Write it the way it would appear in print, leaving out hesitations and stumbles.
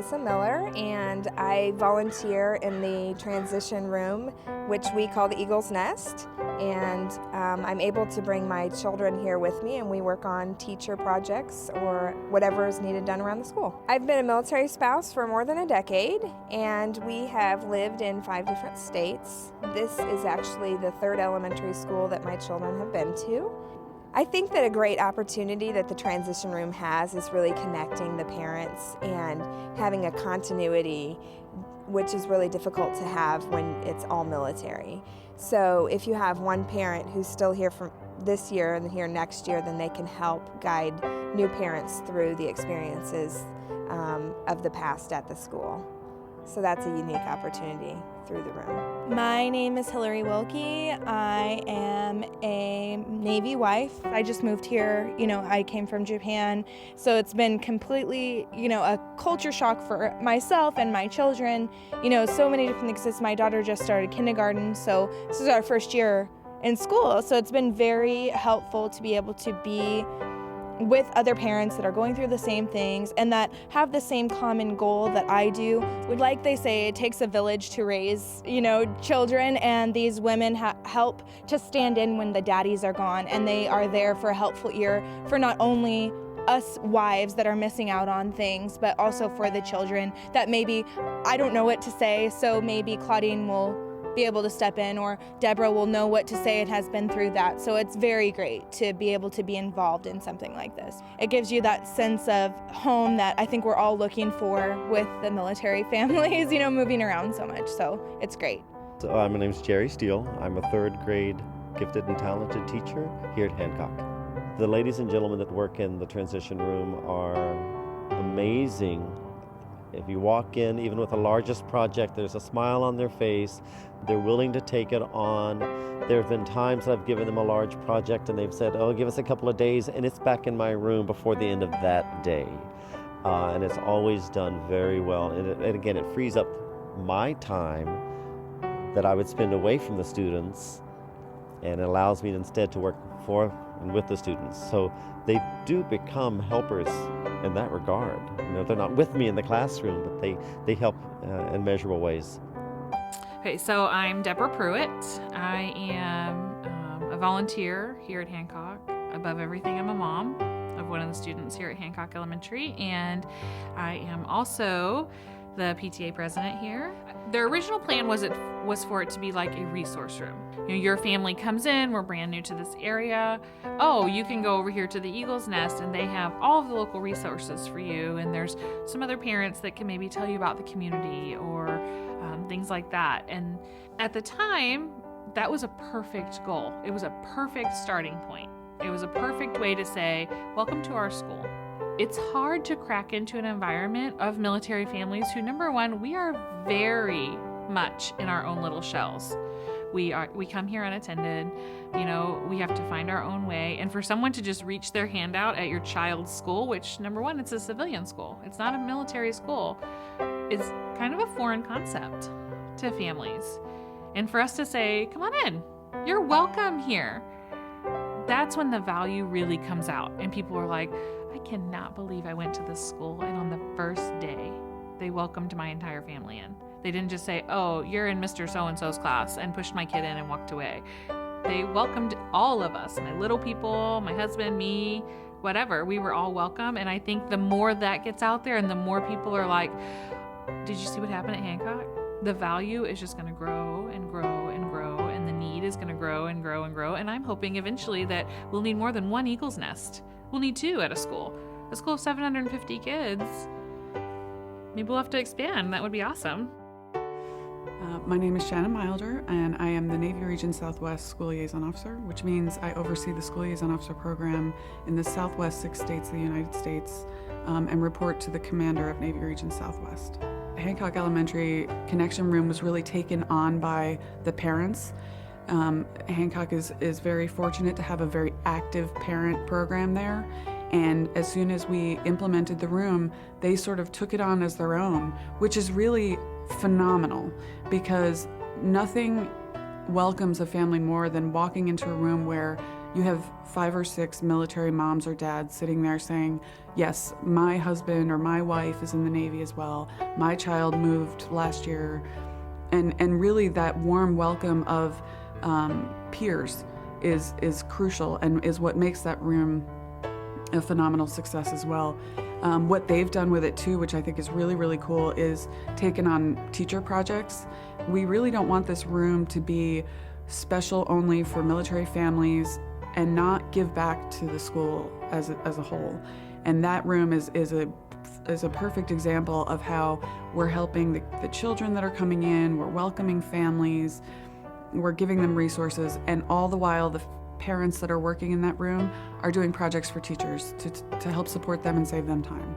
Melissa Miller, and I volunteer in the transition room, which we call the Eagle's Nest. And I'm able to bring my children here with me, and we work on teacher projects or whatever is needed done around the school. I've been a military spouse for more than a decade, and we have lived in 5 different states. This is actually the 3rd elementary school that my children have been to. I think that a great opportunity that the transition room has is really connecting the parents and having a continuity, which is really difficult to have when it's all military. So if you have one parent who's still here from this year and here next year, then they can help guide new parents through the experiences of the past at the school. So that's a unique opportunity through the room. My name is Hillary Wilkie. I am a Navy wife. I just moved here. I came from Japan. So it's been completely, a culture shock for myself and my children. So many different things. Since my daughter just started kindergarten, so this is our first year in school. So it's been very helpful to be able to be with other parents that are going through the same things and that have the same common goal that I do. Like they say, it takes a village to raise, children, and these women help to stand in when the daddies are gone, and they are there for a helpful ear for not only us wives that are missing out on things, but also for the children that maybe I don't know what to say, so maybe Claudine will be able to step in, or Deborah will know what to say and has been through that. So it's very great to be able to be involved in something like this. It gives you that sense of home that I think we're all looking for with the military families, moving around so much. So it's great. So, my name's Jerry Steele. I'm a 3rd grade gifted and talented teacher here at Hancock. The ladies and gentlemen that work in the transition room are amazing. If you walk in, even with the largest project, there's a smile on their face. They're willing to take it on. There have been times that I've given them a large project and they've said, oh, give us a couple of days, and it's back in my room before the end of that day. And it's always done very well. And again, it frees up my time that I would spend away from the students, and it allows me instead to work for and with the students. So they do become helpers in that regard. They're not with me in the classroom, but they help in measurable ways. Okay, so I'm Deborah Pruitt. I am a volunteer here at Hancock. Above everything, I'm a mom of one of the students here at Hancock Elementary, and I am also the PTA president here. The original plan was for it to be like a resource room. Your family comes in, we're brand new to this area. Oh, you can go over here to the Eagle's Nest and they have all of the local resources for you. And there's some other parents that can maybe tell you about the community or things like that. And at the time, that was a perfect goal. It was a perfect starting point. It was a perfect way to say, welcome to our school. It's hard to crack into an environment of military families who, number one, we are very much in our own little shells. We come here unattended, we have to find our own way. And for someone to just reach their hand out at your child's school, which, number one, it's a civilian school, it's not a military school, is kind of a foreign concept to families. And for us to say, come on in, you're welcome here, that's when the value really comes out. And people are like, I cannot believe I went to this school and on the first day, they welcomed my entire family in. They didn't just say, oh, you're in Mr. So-and-so's class, and pushed my kid in and walked away. They welcomed all of us, my little people, my husband, me, whatever. We were all welcome. And I think the more that gets out there and the more people are like, did you see what happened at Hancock? The value is just going to grow and grow and grow, and the need is going to grow and grow and grow. And I'm hoping eventually that we'll need more than one Eagle's Nest. We'll need 2 at a school of 750 kids. Maybe we'll have to expand. That would be awesome. My name is Shannon Milder, and I am the Navy Region Southwest School Liaison Officer, which means I oversee the School Liaison Officer program in the Southwest 6 states of the United States, and report to the Commander of Navy Region Southwest. Hancock Elementary Connection Room was really taken on by the parents. Hancock is very fortunate to have a very active parent program there, and as soon as we implemented the room, they sort of took it on as their own, which is really phenomenal, because nothing welcomes a family more than walking into a room where you have 5 or 6 military moms or dads sitting there saying, yes, my husband or my wife is in the Navy as well. My child moved last year. And really that warm welcome of peers is crucial and is what makes that room a phenomenal success as well. What they've done with it too, which I think is really, really cool, is taken on teacher projects. We really don't want this room to be special only for military families and not give back to the school as a whole. And that room is a perfect example of how we're helping the children that are coming in, we're welcoming families, we're giving them resources, and all the while the parents that are working in that room are doing projects for teachers to help support them and save them time.